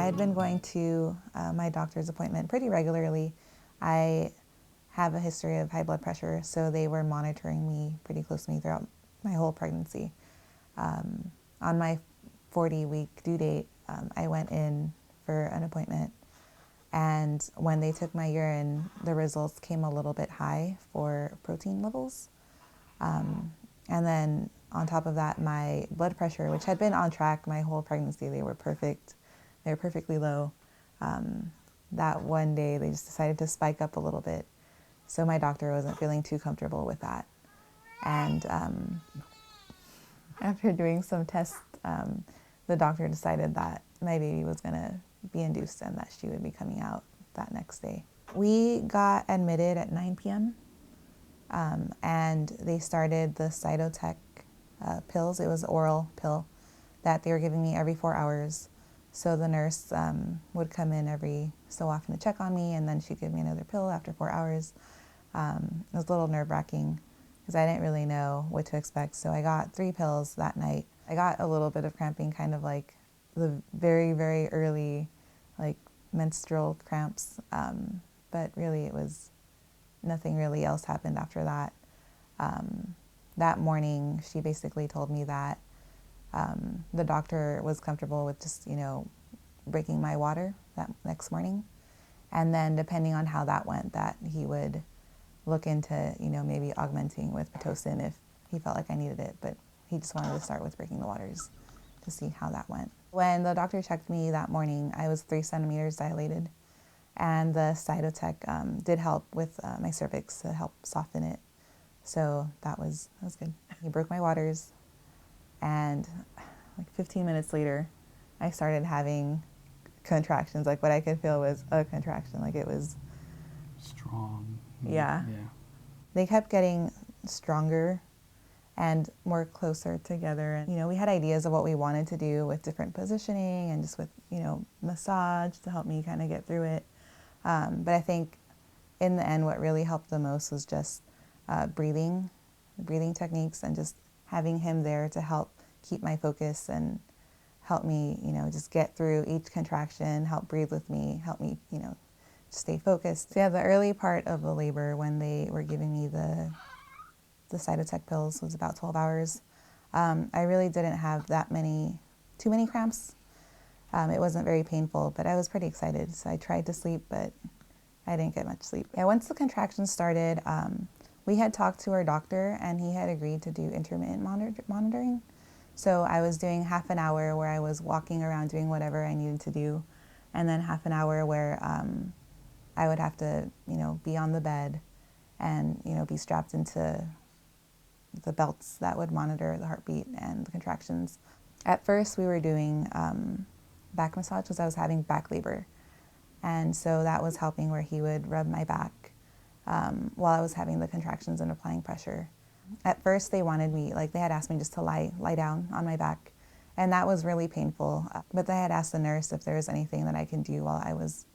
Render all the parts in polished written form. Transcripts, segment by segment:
had been going to my doctor's appointment pretty regularly. I have a history of high blood pressure, so they were monitoring me pretty closely throughout my whole pregnancy. On my 40-week due date, I went in for an appointment, and when they took my urine, the results came a little bit high for protein levels. And then on top of that, my blood pressure, which had been on track my whole pregnancy, they were perfect. They were perfectly low. That one day, they just decided to spike up a little bit. So my doctor wasn't feeling too comfortable with that. And after doing some tests, the doctor decided that my baby was going to be induced and that she would be coming out that next day. We got admitted at 9 p.m. And they started the Cytotec pills. It was an oral pill that they were giving me every 4 hours. So the nurse would come in every so often to check on me, and then she'd give me another pill after 4 hours. It was a little nerve-wracking because I didn't really know what to expect. So I got 3 pills that night. I got a little bit of cramping, kind of like the very, very early like menstrual cramps. But really it was nothing really else happened after that. That morning, she basically told me that the doctor was comfortable with just, breaking my water that next morning. And then depending on how that went, that he would look into, maybe augmenting with Pitocin if he felt like I needed it. But he just wanted to start with breaking the waters to see how that went. When the doctor checked me that morning, I was 3 centimeters dilated. And the Cytotec did help with my cervix to help soften it. So that was good. He broke my waters, and like 15 minutes later, I started having contractions. Like what I could feel was a contraction. Like it was strong. Yeah. Yeah. They kept getting stronger and more closer together. And, we had ideas of what we wanted to do with different positioning and just with, massage to help me kind of get through it. But I think in the end, what really helped the most was just breathing techniques, and just having him there to help keep my focus and help me, just get through each contraction, help breathe with me, help me, stay focused. So yeah, the early part of the labor when they were giving me the Cytotec pills was about 12 hours. I really didn't have too many cramps. It wasn't very painful, but I was pretty excited. So I tried to sleep, but I didn't get much sleep. Yeah, once the contractions started, we had talked to our doctor, and he had agreed to do intermittent monitoring. So I was doing half an hour where I was walking around doing whatever I needed to do, and then half an hour where I would have to, be on the bed and, be strapped into the belts that would monitor the heartbeat and the contractions. At first, we were doing back massage because I was having back labor. And so that was helping, where he would rub my back while I was having the contractions and applying pressure. At first, they wanted me, they had asked me just to lie down on my back. And that was really painful. But they had asked the nurse if there was anything that I can do while I was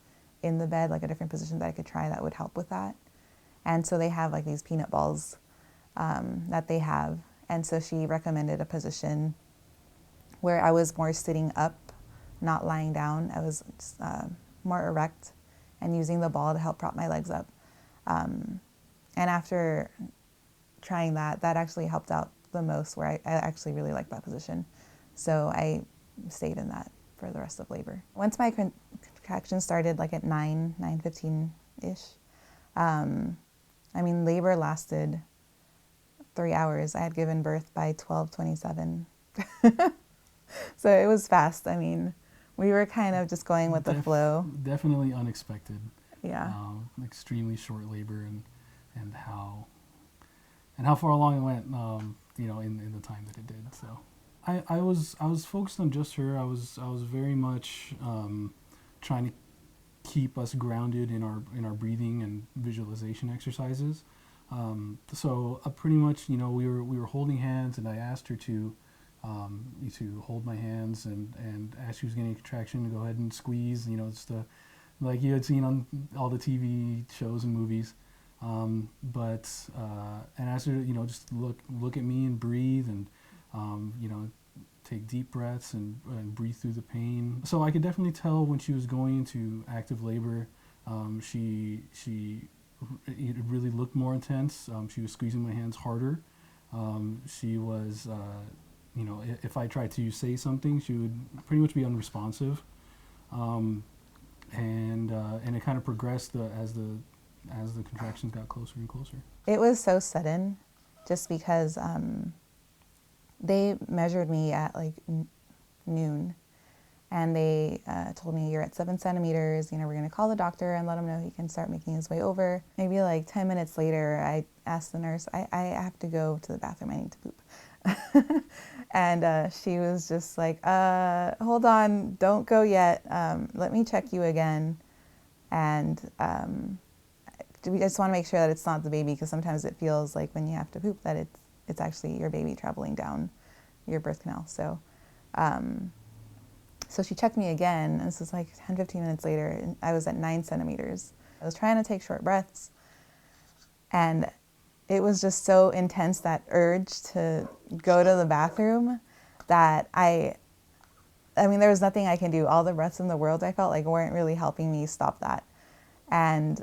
in the bed, like a different position that I could try that would help with that. And so they have these peanut balls that they have. And so she recommended a position where I was more sitting up, not lying down. I was more erect and using the ball to help prop my legs up. And after trying that actually helped out the most, where I actually really liked that position. So I stayed in that for the rest of labor. Once my contractions started at 9:15-ish, labor lasted 3 hours. I had given birth by 12:27. So it was fast. We were kind of just going with the flow. Definitely unexpected. Yeah. Extremely short labor, and how far along it went, in the time that it did. So I was focused on just her. I was very much trying to keep us grounded in our breathing and visualization exercises. So pretty much, we were holding hands, and I asked her to hold my hands, and as she was getting a contraction, to go ahead and squeeze, just like you had seen on all the TV shows and movies. And asked her, just look at me and breathe, and take deep breaths and breathe through the pain. So I could definitely tell when she was going into active labor. It really looked more intense. She was squeezing my hands harder. She was, if I tried to say something, she would pretty much be unresponsive. And it kind of progressed as the contractions got closer and closer. It was so sudden, just because they measured me at like noon, and they told me, you're at 7 centimeters. We're going to call the doctor and let him know he can start making his way over. Maybe like 10 minutes later, I asked the nurse, I have to go to the bathroom. I need to poop. And she was just like, hold on, don't go yet. Let me check you again. And we just want to make sure that it's not the baby, because sometimes it feels like when you have to poop that it's actually your baby traveling down your birth canal. So she checked me again, and this was like 10, 15 minutes later, and I was at 9 centimeters. I was trying to take short breaths, and it was just so intense, that urge to go to the bathroom, that I mean, there was nothing I can do. All the breaths in the world, I felt like, weren't really helping me stop that. And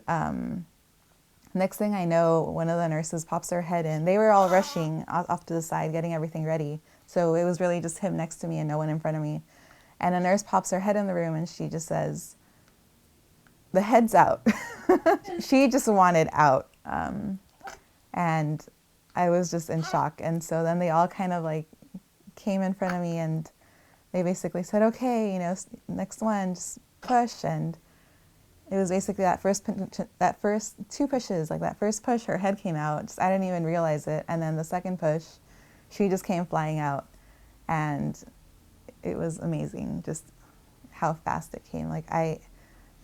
next thing I know, one of the nurses pops her head in. They were all rushing off to the side, getting everything ready. So it was really just him next to me and no one in front of me. And a nurse pops her head in the room, and she just says, the head's out. She just wanted out. And I was just in shock. And so then they all kind of like came in front of me, and they basically said, okay, next one, just push. And it was basically that first 2 pushes, like that first push, her head came out. I didn't even realize it. And then the second push, she just came flying out. And it was amazing just how fast it came. Like I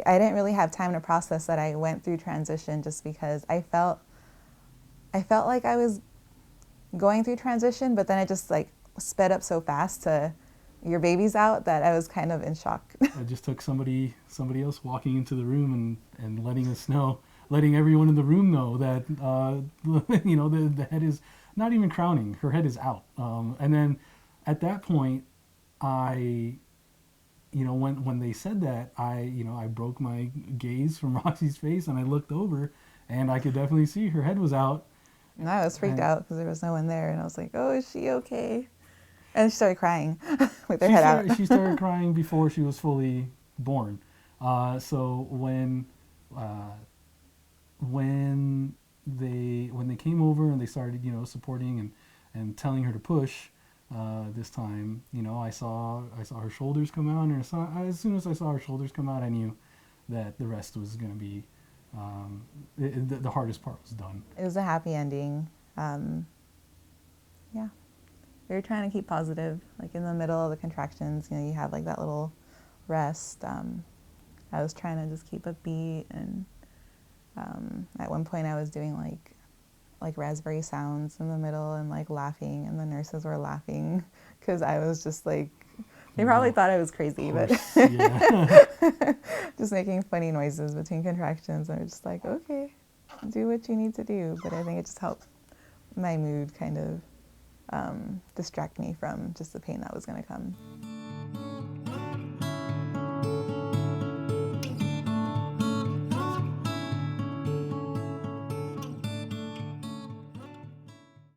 didn't really have time to process that I went through transition, just because I felt like I was going through transition, but then it just like sped up so fast to your baby's out, that I was kind of in shock. It just took somebody else walking into the room and letting everyone in the room know that the head is not even crowning, her head is out. And then at that point, when they said that, I broke my gaze from Roxy's face, and I looked over, and I could definitely see her head was out. And I was freaked out because there was no one there, and I was like, oh, is she okay? And she started crying with her head out. She started crying before she was fully born. So when they came over and they started, supporting and telling her to push, this time, I saw her shoulders come out, and as soon as I saw her shoulders come out, I knew that the rest was going to be, the hardest part was done. It was a happy ending. Yeah. We were trying to keep positive. Like in the middle of the contractions, you have like that little rest. I was trying to just keep upbeat, and at one point I was doing like raspberry sounds in the middle, and like laughing, and the nurses were laughing because I was just like, they probably thought I was crazy, but just making funny noises between contractions. And I was just like, okay, do what you need to do. But I think it just helped my mood kind of distract me from just the pain that was going to come.